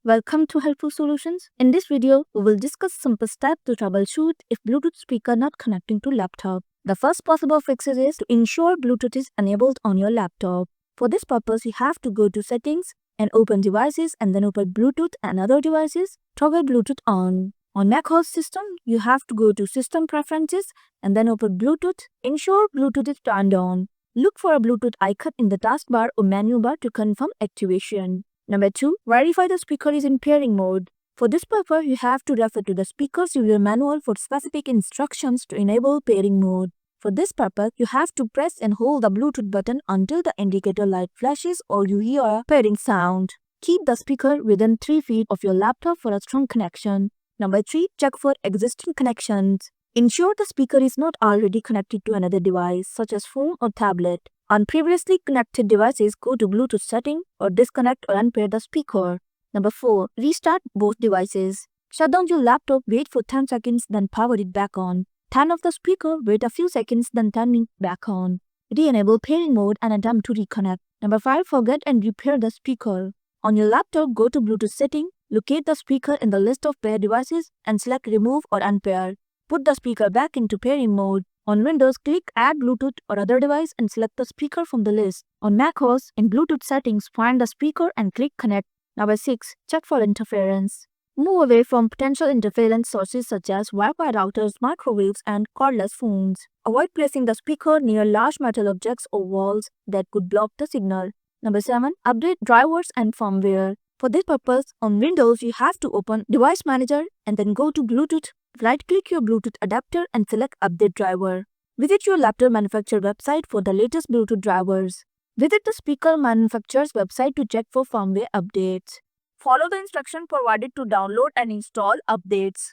Welcome to Helpful Solutions. In this video, we will discuss simple steps to troubleshoot if Bluetooth speaker not connecting to laptop. The first possible fix is to ensure Bluetooth is enabled on your laptop. For this purpose, you have to go to Settings and open Devices and then open Bluetooth and other devices. Toggle Bluetooth on. On macOS system, you have to go to System Preferences and then open Bluetooth. Ensure Bluetooth is turned on. Look for a Bluetooth icon in the taskbar or menu bar to confirm activation. Number 2. Verify the speaker is in pairing mode. For this purpose, you have to refer to the speaker's user manual for specific instructions to enable pairing mode. For this purpose, you have to press and hold the Bluetooth button until the indicator light flashes or you hear a pairing sound. Keep the speaker within 3 feet of your laptop for a strong connection. Number 3. Check for existing connections. Ensure the speaker is not already connected to another device, such as phone or tablet. On previously connected devices, go to Bluetooth setting or disconnect or unpair the speaker. Number 4. Restart both devices. Shut down your laptop, wait for 10 seconds, then power it back on. Turn off the speaker, wait a few seconds, then turn it back on. Re-enable pairing mode and attempt to reconnect. Number 5. Forget and repair the speaker. On your laptop, go to Bluetooth setting, locate the speaker in the list of pair devices and select remove or unpair. Put the speaker back into pairing mode. On Windows, click Add Bluetooth or other device and select the speaker from the list. On macOS, in Bluetooth settings, find the speaker and click Connect. Number 6. Check for interference. Move away from potential interference sources such as Wi-Fi routers, microwaves, and cordless phones. Avoid placing the speaker near large metal objects or walls that could block the signal. Number 7. Update drivers and firmware. For this purpose, on Windows, you have to open Device Manager and then go to Bluetooth. Right-click your Bluetooth adapter and select Update Driver. Visit your laptop manufacturer website for the latest Bluetooth drivers. Visit the speaker manufacturer's website to check for firmware updates. Follow the instruction provided to download and install updates.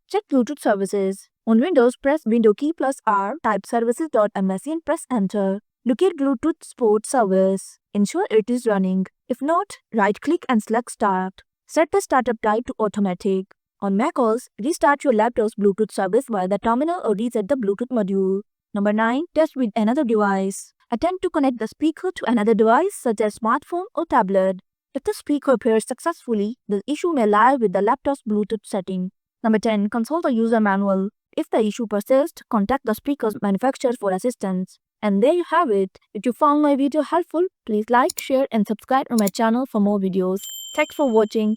Check Bluetooth services. On Windows, press Window key plus R, type services.msc and press Enter. Locate Bluetooth support service. Ensure it is running. If not, right-click and select Start. Set the startup type to Automatic. On macOS, restart your laptop's Bluetooth service via the terminal or reset the Bluetooth module. Number 9. Test with another device. Attempt to connect the speaker to another device such as smartphone or tablet. If the speaker pairs successfully, the issue may lie with the laptop's Bluetooth setting. Number 10. Consult the user manual. If the issue persists, contact the speaker's manufacturer for assistance. And there you have it. If you found my video helpful, please like, share and subscribe to my channel for more videos. Thanks for watching.